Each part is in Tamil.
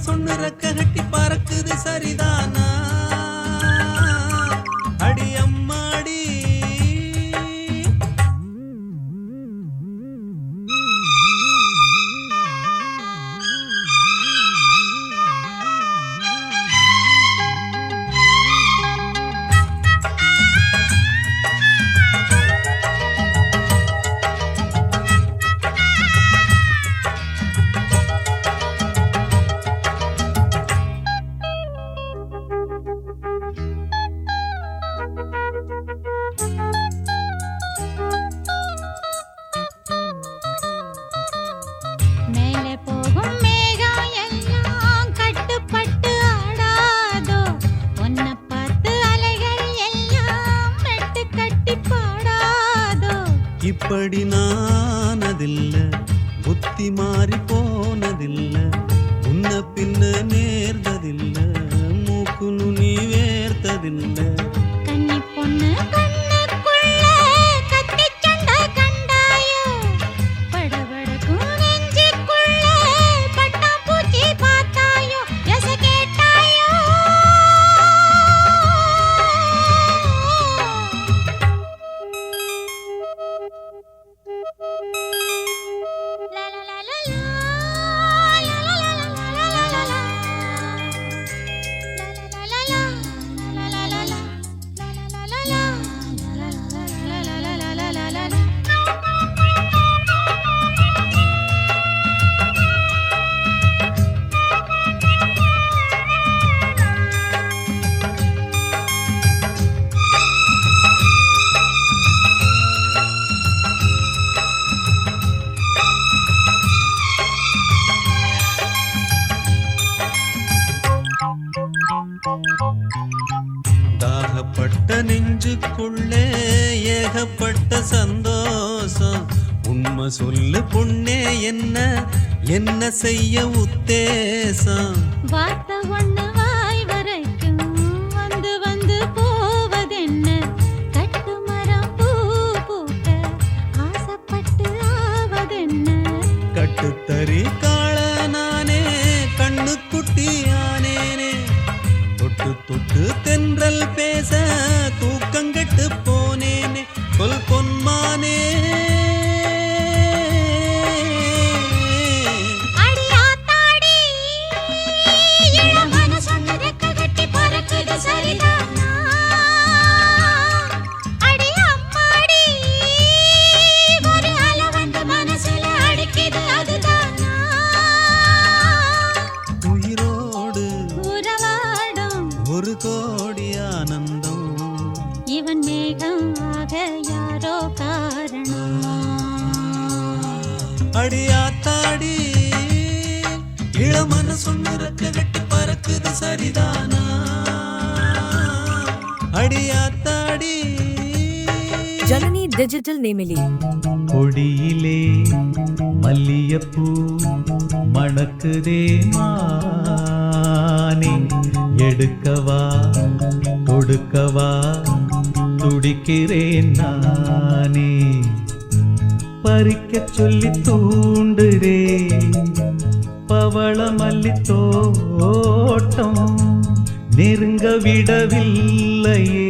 மனசொன்னு ரெக்க கட்டி பறக்குது சரிதானா அடி அம்மாடி இப்படி நானதில்ல புத்தி மாறி போனதில்ல உன்ன பின்ன நேர்ந்ததில்ல மூக்கு நுனி வேர்த்ததில்ல கன்னி பொண்ணு கண்ணுக்குள்ள கத்தி சண்டை கண்டாயோ படபடக்கும் நெஞ்சுக்குள்ள பட்டா பூச்சி பார்த்தாயோ எச கேட்டாயோ தாகப்பட்ட நெஞ்சுக்குள்ளே ஏகப்பட்ட சந்தோஷம் உண்மை சொல்லு பொண்ணே என்ன செய்ய உத்தேசம் வார்த்தை ஒண்ணு வாய் வரைக்கும் வந்து வந்து போவதென்ன கட்டு மரம் பூ பூக்க ஆசைப்பட்டு ஆவதென்ன கட்டுத்தறி காள நானே கண்ணு குட்டியானேனே தொட்டு தொட்டு தென்றல் பேச தூக்கங்கெட்டு போனேனே சொல் பொன்மானே அடியாத்தாடி இளம் மனசொன்னு ரெக்க கட்டி பறக்குது சரிதானா அடி அம்மாடி ஒரு அலை வந்து மனசுல அடிக்குது அதுதானா உயிரோடு உறவாடும் ஒரு கோடி ஆனந்தம் இவன் மேகம் ஆக யாரோ காரணம் அடியாத்தாடி இளமன சொன்ன ரெக்க கட்டி பறக்குது சரிதானா அடியாத்தாடி ஜனனி டிஜிட்டல் நேமிலி கொடியிலே மல்லியப்பூ மணக்குதே மானே எடுக்கவா கொடுக்கவா துடிக்கிறேன் நானே பறிக்க சொல்லி தூண்டுதே பவள மல்லி தோட்டம் நெருங்க விடவில்லையே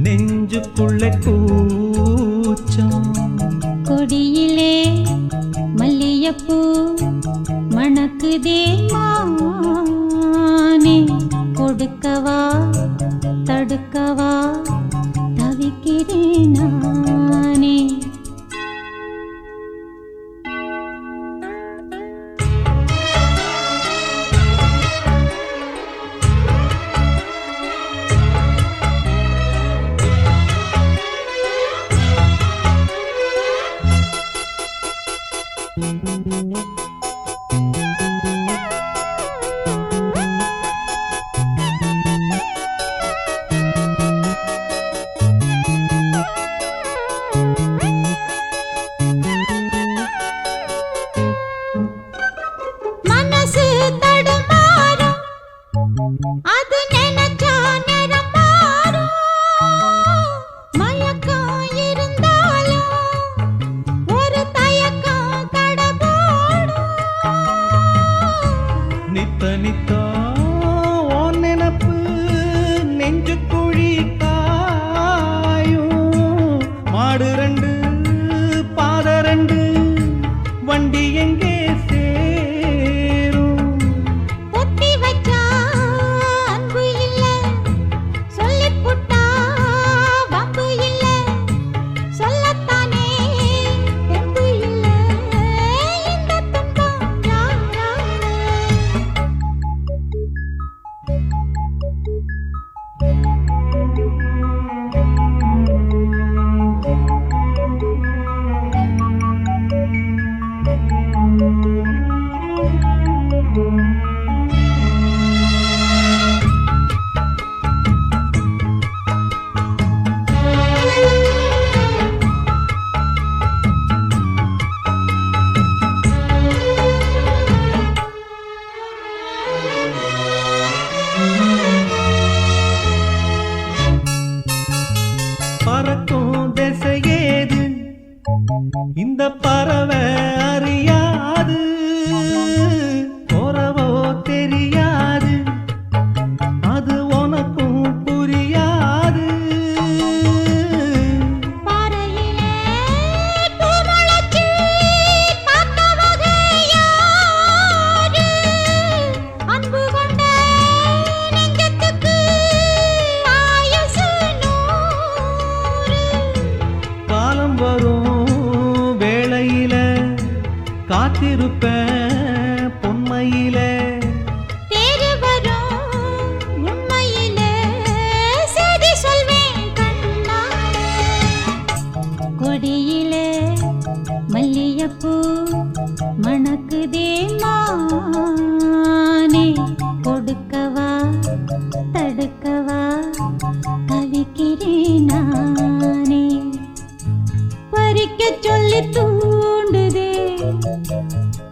நெஞ்சுக்குள்ள கூச்சம் கொடியிலே மல்லியப்பூ மணக்குதே மானே கொடுக்கவா தடுக்கவா தவிக்கிறேன் நானே வண்டி எங்கே சேரும்? பொத்தி வச்சா அன்பு இல்ல, சொல்லிப் புட்டா வம்பு இல்ல, சொல்லத்தானே தெம்பு இல்ல, இந்த துன்பம் யாரால? பறக்கும் திசையேது இந்த பறவை அறியாது, போறவோ தெரியாது, அது உனக்கும் புரியாது. பாறையிலே பூ முளைச்சு பார்த்தவங்க யாரு? அன்பு கொண்ட நெஞ்சத்துக்கு ஆயுசு 100. காலம் வரும் வேளையில காத்திருப்பேன் பொன்மையில. தேறு வரும் உண்மையிலே செய்தி சொல்வேன் கண்ணாலே. கொடியிலே மல்லிகைப்பூ மணக்குதே மானே, கொடுக்கவா தடுக்கவா தவிக்கிறேன் நானே. பறிக்க சொல்லி தூண்டுதே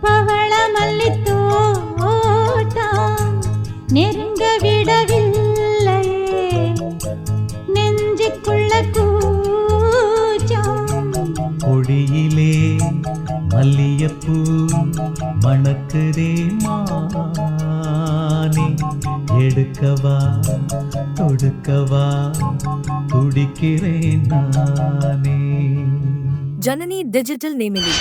பவள மல்லி தோட்டம், நெருங்க விடவில்லையே நெஞ்சுக்குள்ள கூச்சம். கொடியிலே மல்லிகைப்பூ மணக்குதே மானே, எடுக்கவா தொடுக்கவா துடிக்கிறேன் நானே. ஜனனி டிஜிட்டல் நேமிலி.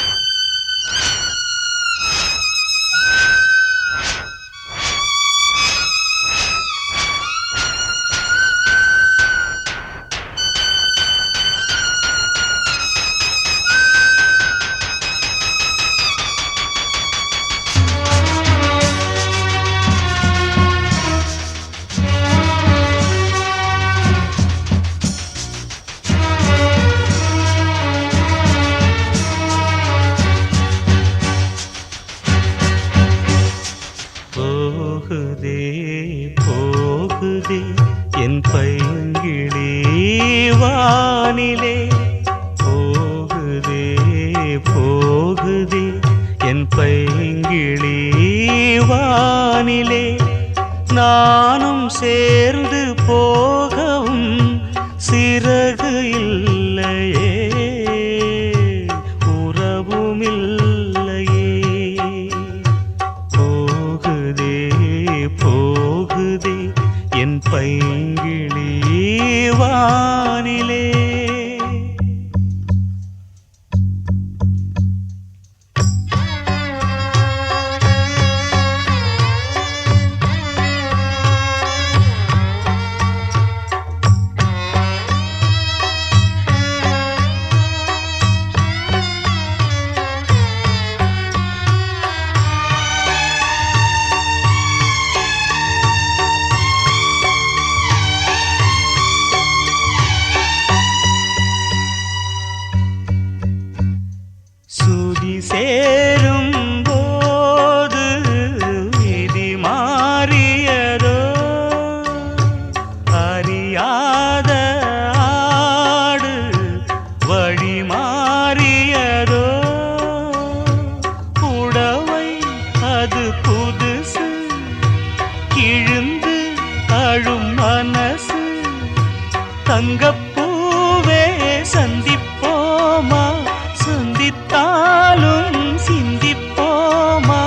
போகுதே போகுதே என் பைங்கிளி வானிலே, போகுதே போகுதே என் பைங்கிளி வானிலே. நானும் சேர்ந்து போகவும் சிறகு இல்லையே, உறவும் இல்லையே. போகுதே போகுதே என் பைங்கிளி வானிலே. சுதி சேரும் போது விதி மாறியதோ, அறியாத ஆடு வழி மாறியதோ. புடவை அது புதுசு, கிழிந்து அழும் மனசு. தங்கப்பூவே சந்திப்போமா, சந்தித்தாலும் சிந்திப்போமா,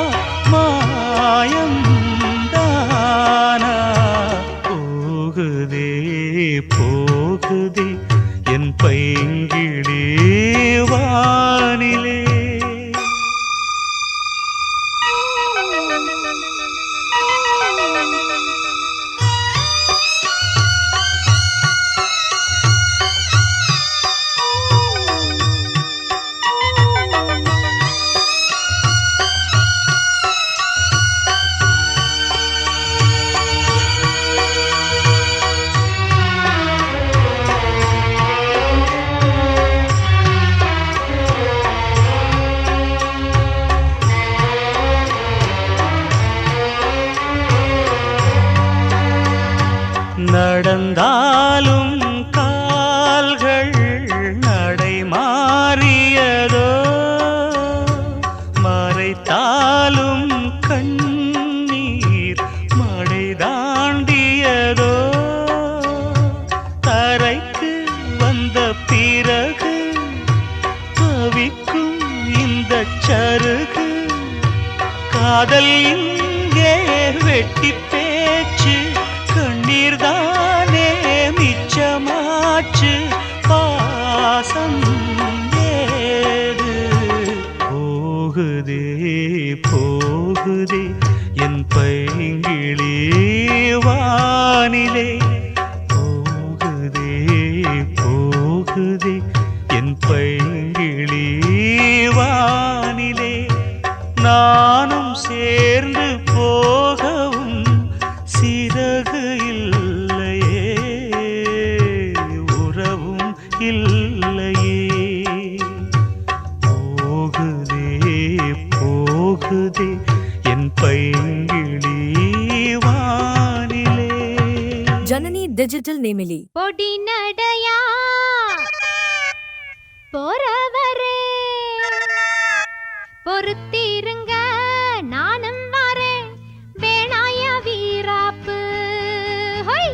மாயம் தானா. போகுதே போகுதே என் பைங்கிளி வானிலே. வந்தாலும் கண்ணீர் மடை தாண்டியதோ தரைக்கு வந்த பிறகு தவிக்கும் இந்த சருகு காதல் இங்கே வெட்டி பேச்சு கண்ணீர் தானே மிச்சமாச்சு பாசம் ஏது போகுதே போகுதே என் பைங்கிளி வானிலே போகுதே போகுதே என் பைங்கிளி வானிலே நானும் சேர்ந்து போகவும் சிறகு இல்லையே உறவும் இல்லையே போகுதே போகுதே என் பைங்கிளி வானிலே. ஜனனி டிஜிட்டல் நேமிலி. பொடி நடையா போறவரே பொறுத்திருங்க நானும் வரேன் வேணாய வீராப்பு ஹொய்.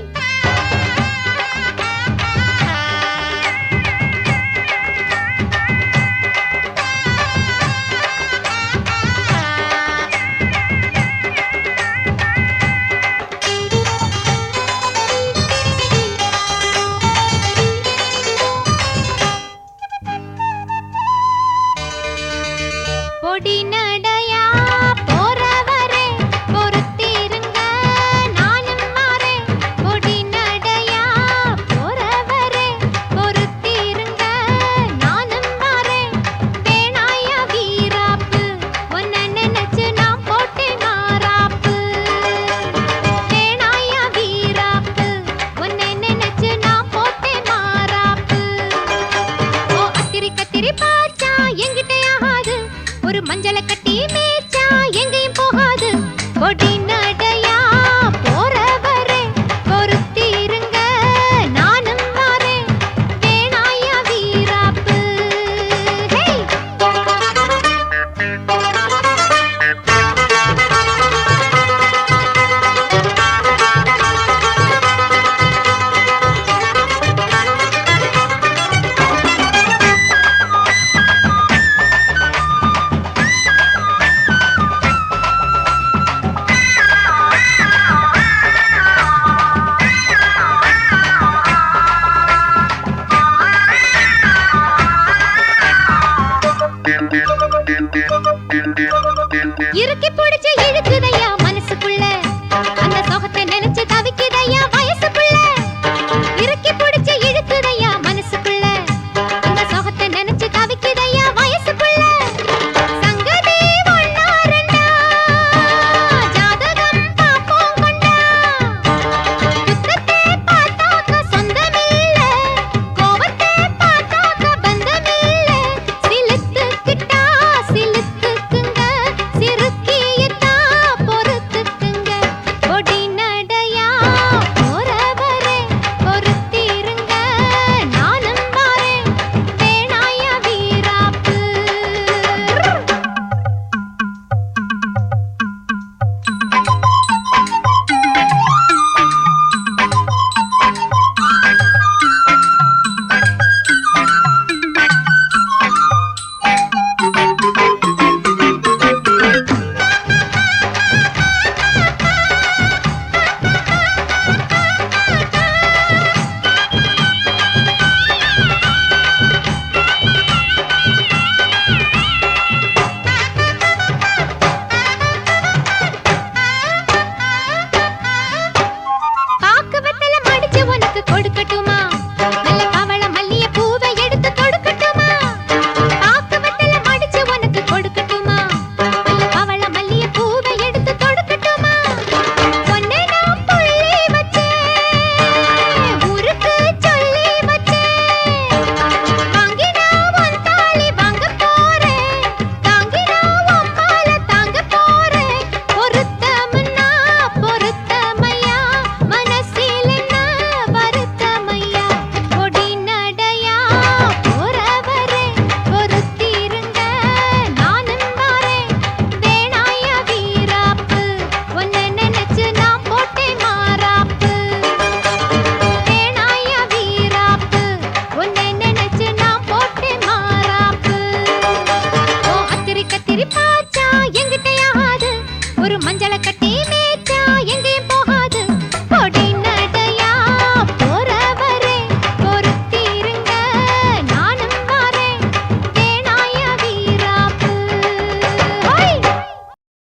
பொடி நடையா போறவரே பொறுத்திருங்க நானும் வரேன் பொடி நடையா போறவரே பொறுத்திருங்க நானும் வரேன் வேணாய வீராப்பு உன்னை நினைச்சு நான் போட்டேன் மாறாப்பு வேணாய வீராப்பு உன்னை நினைச்சு நான் போட்டேன் மாறாப்பு ஓ அத்திரி கத்திரி பாச்சா எங்கிட்டயாகாது ஒரு மஞ்சளை கட்டி மேய்ச்சா எங்கேயும் போகாது பொடி நடையா போறவரே பொறுத்திருங்க நானும் வரேன் வேணாய வீராப்பு ஹேய். இறுக்கி பிடிச்சு இழுக்குதையா மனசுக்குள்ள அந்த சோகத்தை நினைச்சு தவிக்குதையா வயசுக்குள்ள இறுக்கி பிடிச்சு இழுக்குதையா மனசுக்குள்ள அந்த சோகத்தை நினைச்சு தவிக்குதையா வயசுக்குள்ள சங்கதி ஒண்ணா ரெண்டா ஜாதகம் பாப்போம் கொண்டா துக்கத்தை பார்த்தாக்க சொந்தமில்ல கோவத்தை பார்த்தாக்க பந்தமில்ல சிலுத்துக்கிட்டா சிலுத்துக்குங்க சிறுக்கியத்தா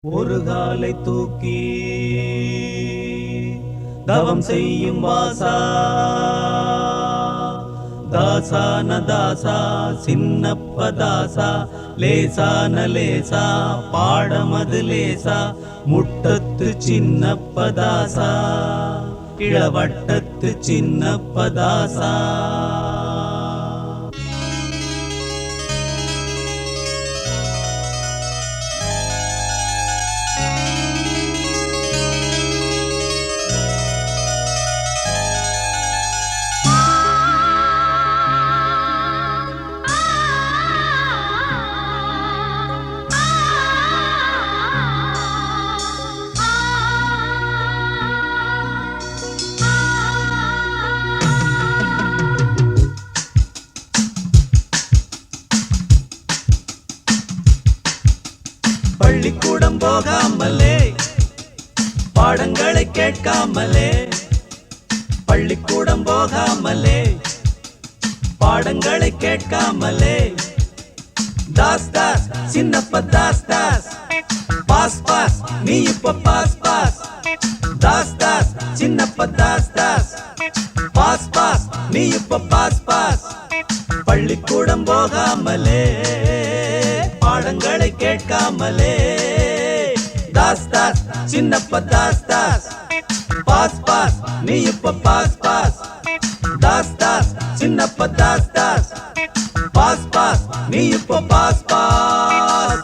ஒரு காலை தூக்கி தவம் செய்யும் வாசா தாசான தாசா சின்னப்ப தாசா லேசான லேசா பாடமது லேசா முட்டத்து சின்னப்ப தாசா இளவட்டத்து சின்னப்ப தாசா பள்ளிக்கூடம் போகாமலே பாடங்களை கேட்காமலே பள்ளிக்கூடம் போகாமலே பாடங்களை கேட்காமலே தாஸ் தாஸ் சின்னப்ப தாஸ் தாஸ் பாஸ் பாஸ் நீ இப்ப pass pass Das Das Chinnappa Das Das pass pass நீ இப்ப பாஸ் பாஸ் பள்ளிக்கூடம் போகாமலே பாடங்களை கேட்காமலே தாஸ் தாஸ் சின்னப்ப தாஸ் தாஸ் பாஸ் பாஸ் நீ இப்ப pass pass Das Das Chinnappa Das Das pass pass நீ இப்ப பாஸ் பாஸ்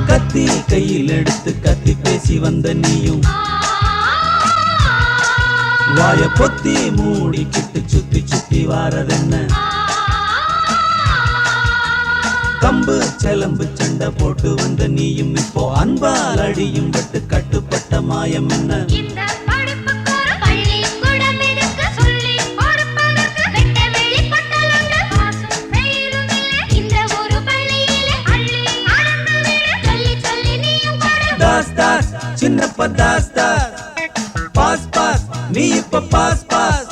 கத்தி கையில் எடுத்து கத்தி பேசி வந்த நீயும் வாய பொத்தி மூடிக்கிட்டு சுத்தி சுத்தி வாரதென்ன கம்பு செலம்பு சண்டை போட்டு வந்த நீயும் இப்போ அன்பால் அடியும் பட்டு கட்டுப்பட்ட மாயம் என்ன தாஸ் தாஸ் சின்னப்ப தாஸ் தாஸ் பாஸ் பாஸ் நீ இப்ப பாஸ் பாஸ்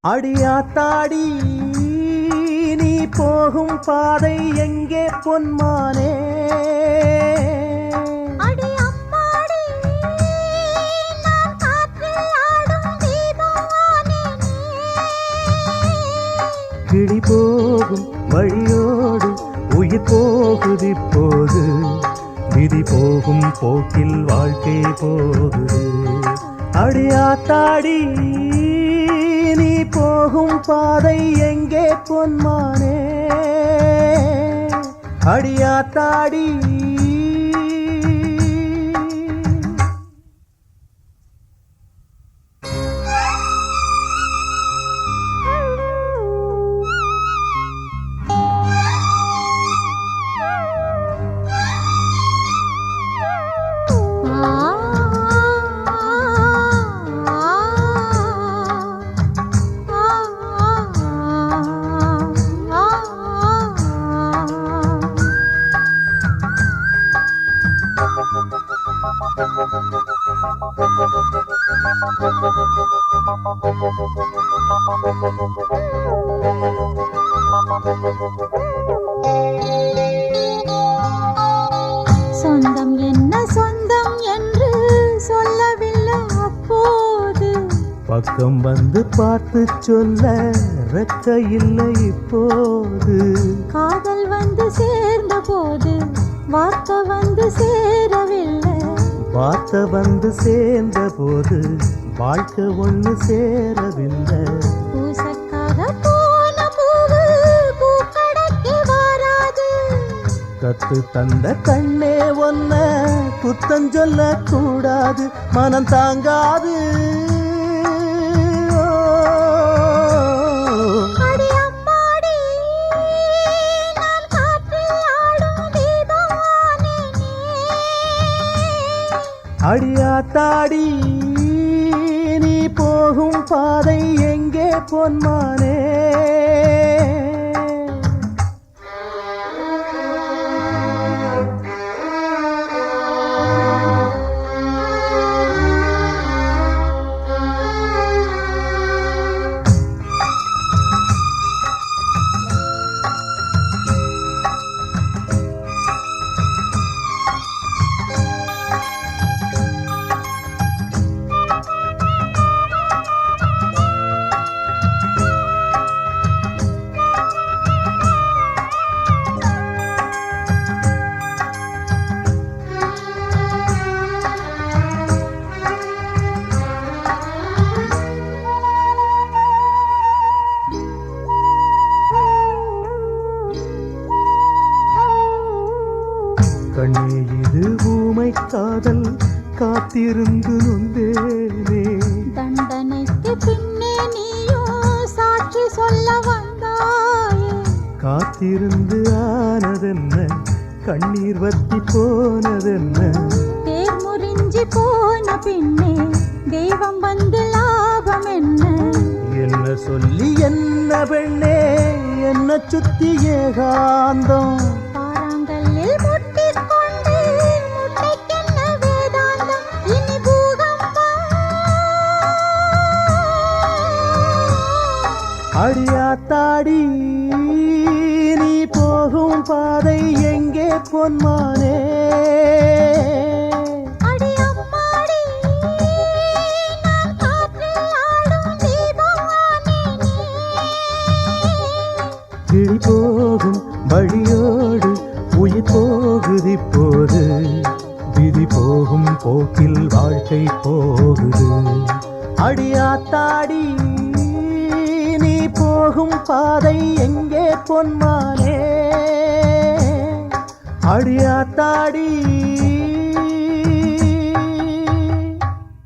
அடியாத்தாடி நீ போகும் பாதை எங்கே பொன்மானே அடி அம்மாடி நான் காற்றில் ஆடும் தீபமானேனே கிளி போகும் வழியோடு உயிர் போகுது இப்போது விதி போகும் போக்கில் வாழ்க்கை போகுது அடியாத்தாடி நீ போகும் பாதை எங்கே பொன்மானே அடியாத்தாடி சொந்தம் என்ன சொந்தம் என்று சொல்லவில்லை அப்போது பக்கம் வந்து பார்த்து சொல்ல ரெக்க இல்லை இப்போது காதல் வந்து சேர்ந்த போது வார்த்தை வந்து சேரவில்லை வார்த்தை வந்து சேர்ந்த போது வாழ்க்கை ஒண்ணு சேரவில்லை பூசக்காக போன பூவு பூக்கடைக்கு வராது கத்து தந்த கண்ணே ஒன்ன குத்தம் சொல்ல கூடாது மனம் தாங்காது அடி அம்மாடி அடியாத்தாடி நீ போகும் பாதை எங்கே பொன்மானே கண்ணே இது ஊமை காதல் காத்திருந்து நொந்தேனே தண்டனைக்கு பின்னே நீயோ சாட்சி சொல்ல வந்தாயே காத்திருந்து ஆனதென்ன கண்ணீர் வத்தி போனதென்ன தேர் முறிஞ்சி போன பின்னே தெய்வம் வந்து லாபம் என்ன சொல்லி என்ன பெண்ணே என்ன சுத்தி ஏகாந்தம் பாறாங்கல்லில் முட்டிக்கொண்டு முட்டைக்கென்ன வேதாந்தம் இனி பூகம்பம் அடியாத்தாடி நீ போகும் பாதை எங்கே பொன்மானே அடி அம்மாடி நான் காற்றில் ஆடும் தீபமானேனே கிளி போகும் வழியோடு உயிர் போகுது இப்போது விதி போகும் போக்கில் வாழ்க்கை போகுது அடியாத்தாடி நீ போகும் பாதை எங்கே பொன்மானே அடியாத்தாடி